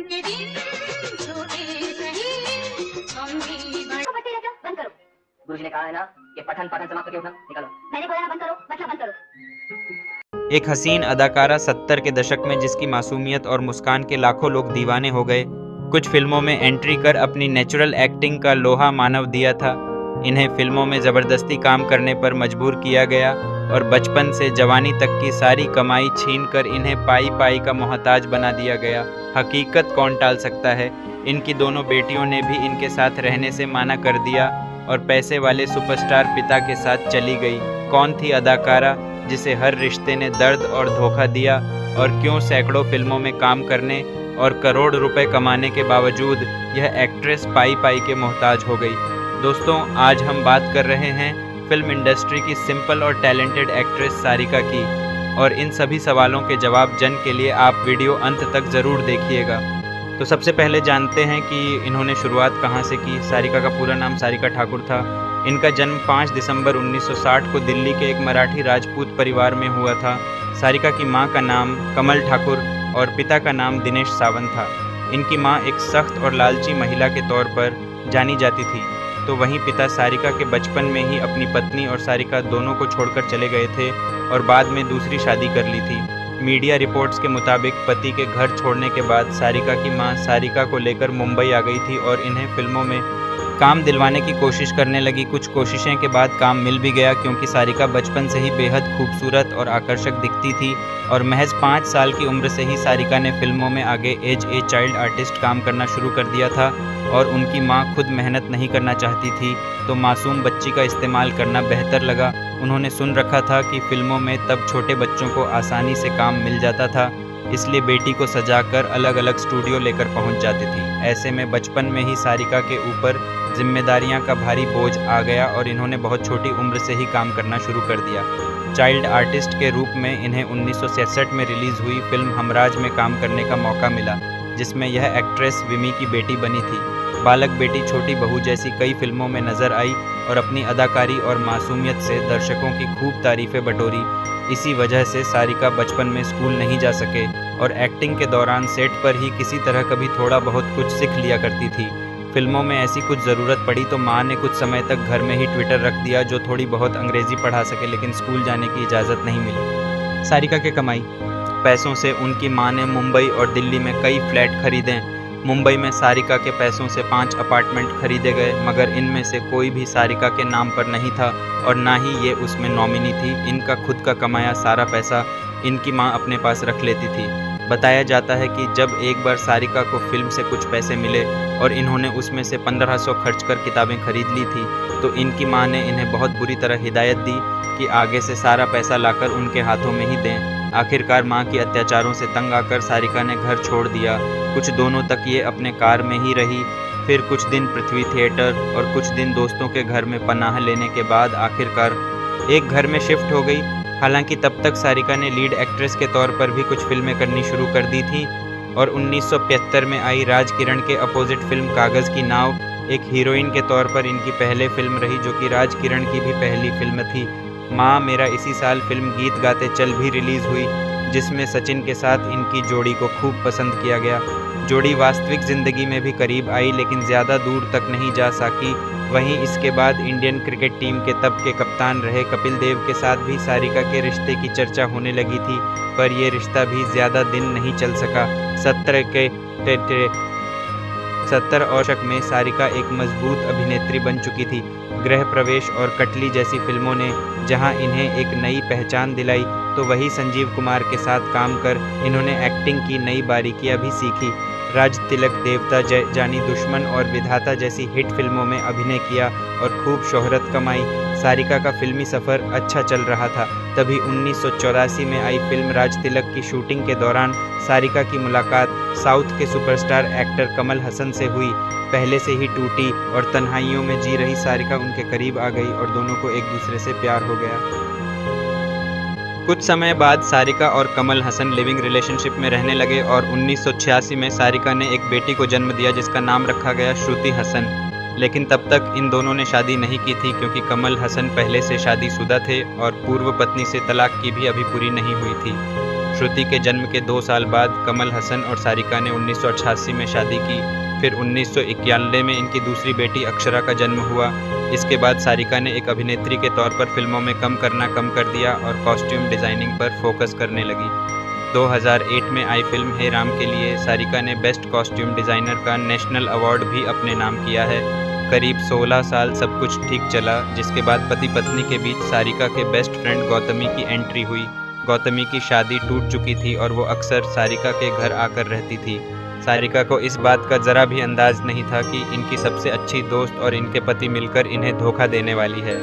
के दिन छोटे सही हम भी बड़े। बंद करो। गुरुजी ने कहा है ना कि पठन पाठन समाप्त करके उठना, निकालो। मैंने बोला ना बंद करो, मतलब बंद करो। एक हसीन अदाकारा 70 के दशक में जिसकी मासूमियत और मुस्कान के लाखों लोग दीवाने हो गए, कुछ फिल्मों में एंट्री कर अपनी नेचुरल एक्टिंग का लोहा मानव दिया था। इन्हें फिल्मों में ज़बरदस्ती काम करने पर मजबूर किया गया और बचपन से जवानी तक की सारी कमाई छीनकर इन्हें पाई पाई का मोहताज बना दिया गया। हकीकत कौन टाल सकता है, इनकी दोनों बेटियों ने भी इनके साथ रहने से माना कर दिया और पैसे वाले सुपरस्टार पिता के साथ चली गई। कौन थी अदाकारा जिसे हर रिश्ते ने दर्द और धोखा दिया, और क्यों सैकड़ों फिल्मों में काम करने और करोड़ रुपए कमाने के बावजूद यह एक्ट्रेस पाई पाई के मोहताज हो गई। दोस्तों, आज हम बात कर रहे हैं फिल्म इंडस्ट्री की सिंपल और टैलेंटेड एक्ट्रेस सारिका की, और इन सभी सवालों के जवाब जन के लिए आप वीडियो अंत तक ज़रूर देखिएगा। तो सबसे पहले जानते हैं कि इन्होंने शुरुआत कहाँ से की। सारिका का पूरा नाम सारिका ठाकुर था। इनका जन्म 5 दिसंबर 1960 को दिल्ली के एक मराठी राजपूत परिवार में हुआ था। सारिका की मां का नाम कमल ठाकुर और पिता का नाम दिनेश सावंत था। इनकी मां एक सख्त और लालची महिला के तौर पर जानी जाती थी, तो वहीं पिता सारिका के बचपन में ही अपनी पत्नी और सारिका दोनों को छोड़कर चले गए थे और बाद में दूसरी शादी कर ली थी। मीडिया रिपोर्ट्स के मुताबिक पति के घर छोड़ने के बाद सारिका की मां सारिका को लेकर मुंबई आ गई थी और इन्हें फिल्मों में काम दिलवाने की कोशिश करने लगी। कुछ कोशिशें के बाद काम मिल भी गया, क्योंकि सारिका बचपन से ही बेहद खूबसूरत और आकर्षक दिखती थी और महज 5 साल की उम्र से ही सारिका ने फिल्मों में आगे एज ए चाइल्ड आर्टिस्ट काम करना शुरू कर दिया था। और उनकी मां खुद मेहनत नहीं करना चाहती थी, तो मासूम बच्ची का इस्तेमाल करना बेहतर लगा। उन्होंने सुन रखा था कि फिल्मों में तब छोटे बच्चों को आसानी से काम मिल जाता था, इसलिए बेटी को सजाकर अलग अलग स्टूडियो लेकर पहुंच जाती थी। ऐसे में बचपन में ही सारिका के ऊपर जिम्मेदारियां का भारी बोझ आ गया और इन्होंने बहुत छोटी उम्र से ही काम करना शुरू कर दिया। चाइल्ड आर्टिस्ट के रूप में इन्हें 1966 में रिलीज़ हुई फिल्म हमराज में काम करने का मौका मिला, जिसमें यह एक्ट्रेस विमी की बेटी बनी थी। बालक बेटी छोटी बहू जैसी कई फिल्मों में नजर आई और अपनी अदाकारी और मासूमियत से दर्शकों की खूब तारीफें बटोरी। इसी वजह से सारिका बचपन में स्कूल नहीं जा सके और एक्टिंग के दौरान सेट पर ही किसी तरह कभी थोड़ा बहुत कुछ सीख लिया करती थी। फिल्मों में ऐसी कुछ ज़रूरत पड़ी तो माँ ने कुछ समय तक घर में ही ट्विटर रख दिया, जो थोड़ी बहुत अंग्रेज़ी पढ़ा सके, लेकिन स्कूल जाने की इजाज़त नहीं मिली। सारिका के कमाई पैसों से उनकी माँ ने मुंबई और दिल्ली में कई फ्लैट खरीदे। मुंबई में सारिका के पैसों से 5 अपार्टमेंट खरीदे गए, मगर इनमें से कोई भी सारिका के नाम पर नहीं था और ना ही ये उसमें नॉमिनी थी। इनका खुद का कमाया सारा पैसा इनकी मां अपने पास रख लेती थी। बताया जाता है कि जब एक बार सारिका को फिल्म से कुछ पैसे मिले और इन्होंने उसमें से 1500 खर्च कर किताबें खरीद ली थी, तो इनकी मां ने इन्हें बहुत बुरी तरह हिदायत दी कि आगे से सारा पैसा लाकर उनके हाथों में ही दें। आखिरकार मां के अत्याचारों से तंग आकर सारिका ने घर छोड़ दिया। कुछ दिनों तक ये अपने कार में ही रही, फिर कुछ दिन पृथ्वी थिएटर और कुछ दिन दोस्तों के घर में पनाह लेने के बाद आखिरकार एक घर में शिफ्ट हो गई। हालांकि तब तक सारिका ने लीड एक्ट्रेस के तौर पर भी कुछ फिल्में करनी शुरू कर दी थी और 1975 में आई राज किरण के अपोजिट फिल्म कागज़ की नाव एक हीरोइन के तौर पर इनकी पहले फिल्म रही, जो कि राज किरण की भी पहली फिल्म थी। माँ मेरा इसी साल फिल्म गीत गाते चल भी रिलीज़ हुई, जिसमें सचिन के साथ इनकी जोड़ी को खूब पसंद किया गया। जोड़ी वास्तविक ज़िंदगी में भी करीब आई, लेकिन ज़्यादा दूर तक नहीं जा सकी। वहीं इसके बाद इंडियन क्रिकेट टीम के तब के कप्तान रहे कपिल देव के साथ भी सारिका के रिश्ते की चर्चा होने लगी थी, पर यह रिश्ता भी ज़्यादा दिन नहीं चल सका। 70 और दशक में सारिका एक मजबूत अभिनेत्री बन चुकी थी। गृह प्रवेश और कटली जैसी फिल्मों ने जहां इन्हें एक नई पहचान दिलाई, तो वही संजीव कुमार के साथ काम कर इन्होंने एक्टिंग की नई बारीकियां भी सीखी। राज तिलक, देवता, जानी दुश्मन और विधाता जैसी हिट फिल्मों में अभिनय किया और खूब शोहरत कमाई। सारिका का फिल्मी सफ़र अच्छा चल रहा था, तभी 1984 में आई फिल्म राज तिलक की शूटिंग के दौरान सारिका की मुलाकात साउथ के सुपरस्टार एक्टर कमल हसन से हुई। पहले से ही टूटी और तन्हाइयों में जी रही सारिका उनके करीब आ गई और दोनों को एक दूसरे से प्यार हो गया। कुछ समय बाद सारिका और कमल हसन लिविंग रिलेशनशिप में रहने लगे और 1986 में सारिका ने एक बेटी को जन्म दिया, जिसका नाम रखा गया श्रुति हसन। लेकिन तब तक इन दोनों ने शादी नहीं की थी, क्योंकि कमल हसन पहले से शादीशुदा थे और पूर्व पत्नी से तलाक की भी अभी पूरी नहीं हुई थी। श्रुति के जन्म के 2 साल बाद कमल हसन और सारिका ने 1988 में शादी की। फिर 1991 में इनकी दूसरी बेटी अक्षरा का जन्म हुआ। इसके बाद सारिका ने एक अभिनेत्री के तौर पर फिल्मों में काम करना कम कर दिया और कॉस्ट्यूम डिज़ाइनिंग पर फोकस करने लगी। 2008 में आई फिल्म हे राम के लिए सारिका ने बेस्ट कॉस्ट्यूम डिज़ाइनर का नेशनल अवार्ड भी अपने नाम किया है। करीब 16 साल सब कुछ ठीक चला, जिसके बाद पति पत्नी के बीच सारिका के बेस्ट फ्रेंड गौतमी की एंट्री हुई। गौतमी की शादी टूट चुकी थी और वो अक्सर सारिका के घर आकर रहती थी। सारिका को इस बात का ज़रा भी अंदाज नहीं था कि इनकी सबसे अच्छी दोस्त और इनके पति मिलकर इन्हें धोखा देने वाली है।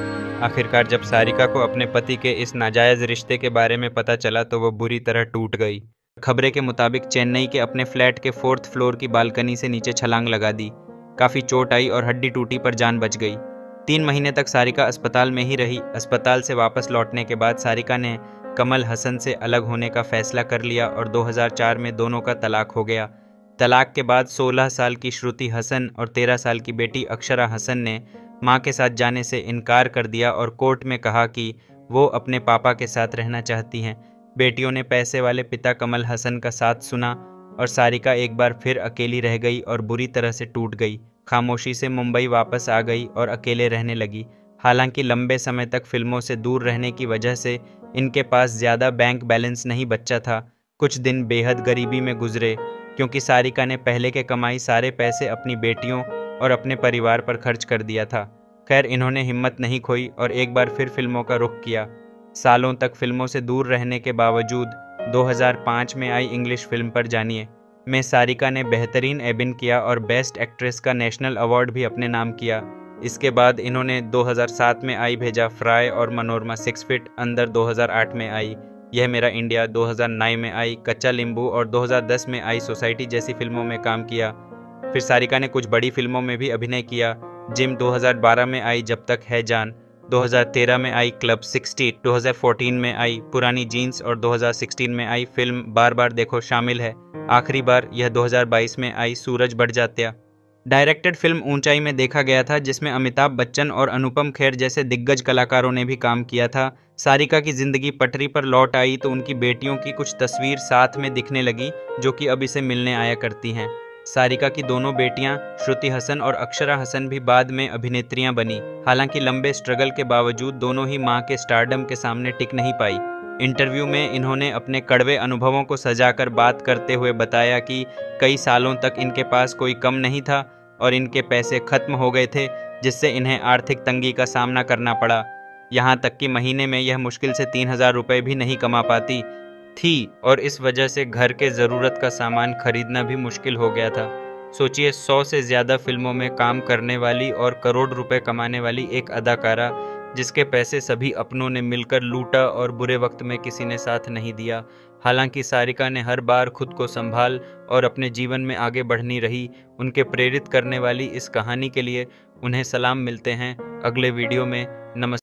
आखिरकार जब सारिका को अपने पति के इस नाजायज़ रिश्ते के बारे में पता चला तो वो बुरी तरह टूट गई। खबरें के मुताबिक चेन्नई के अपने फ्लैट के 4th फ्लोर की बालकनी से नीचे छलांग लगा दी। काफ़ी चोट आई और हड्डी टूटी पर जान बच गई। 3 महीने तक सारिका अस्पताल में ही रही। अस्पताल से वापस लौटने के बाद सारिका ने कमल हसन से अलग होने का फैसला कर लिया और 2004 में दोनों का तलाक हो गया। तलाक के बाद 16 साल की श्रुति हसन और 13 साल की बेटी अक्षरा हसन ने मां के साथ जाने से इनकार कर दिया और कोर्ट में कहा कि वो अपने पापा के साथ रहना चाहती हैं। बेटियों ने पैसे वाले पिता कमल हसन का साथ सुना और सारिका एक बार फिर अकेली रह गई और बुरी तरह से टूट गई। खामोशी से मुंबई वापस आ गई और अकेले रहने लगी। हालांकि लंबे समय तक फिल्मों से दूर रहने की वजह से इनके पास ज़्यादा बैंक बैलेंस नहीं बचा था। कुछ दिन बेहद गरीबी में गुजरे क्योंकि सारिका ने पहले के कमाई सारे पैसे अपनी बेटियों और अपने परिवार पर खर्च कर दिया था। खैर, इन्होंने हिम्मत नहीं खोई और एक बार फिर फिल्मों का रुख किया। सालों तक फिल्मों से दूर रहने के बावजूद 2005 में आई इंग्लिश फिल्म पर जानिए में सारिका ने बेहतरीन एबिन किया और बेस्ट एक्ट्रेस का नेशनल अवार्ड भी अपने नाम किया। इसके बाद इन्होंने 2007 में आई भेजा फ्राई और मनोरमा 6 फीट अंदर 2008 में आई यह मेरा इंडिया, 2009 में आई कच्चा लींबू और 2010 में आई सोसाइटी जैसी फिल्मों में काम किया। फिर सारिका ने कुछ बड़ी फिल्मों में भी अभिनय किया। जिम 2012 में आई जब तक है जान, 2013 में आई क्लब 60, 2014 में आई पुरानी जीन्स और 2016 में आई फिल्म बार बार देखो शामिल है। आखिरी बार यह 2022 में आई सूरज बढ़ जात्या। डायरेक्टेड फिल्म ऊंचाई में देखा गया था जिसमें अमिताभ बच्चन और अनुपम खेर जैसे दिग्गज कलाकारों ने भी काम किया था। सारिका की जिंदगी पटरी पर लौट आई तो उनकी बेटियों की कुछ तस्वीर साथ में दिखने लगी जो कि अब इसे मिलने आया करती हैं। सारिका की दोनों बेटियां श्रुति हसन और अक्षरा हसन भी बाद में अभिनेत्रियां बनी। हालांकि लंबे स्ट्रगल के बावजूद दोनों ही मां के स्टारडम के सामने टिक नहीं पाई। इंटरव्यू में इन्होंने अपने कड़वे अनुभवों को सजाकर बात करते हुए बताया कि कई सालों तक इनके पास कोई कम नहीं था और इनके पैसे खत्म हो गए थे जिससे इन्हें आर्थिक तंगी का सामना करना पड़ा। यहाँ तक कि महीने में यह मुश्किल से 3000 रुपये भी नहीं कमा पाती थी और इस वजह से घर के ज़रूरत का सामान खरीदना भी मुश्किल हो गया था। सोचिए, 100 से ज़्यादा फिल्मों में काम करने वाली और करोड़ रुपए कमाने वाली एक अदाकारा जिसके पैसे सभी अपनों ने मिलकर लूटा और बुरे वक्त में किसी ने साथ नहीं दिया। हालांकि सारिका ने हर बार खुद को संभाल और अपने जीवन में आगे बढ़नी रही। उनके प्रेरित करने वाली इस कहानी के लिए उन्हें सलाम मिलते हैं अगले वीडियो में। नमस्कार।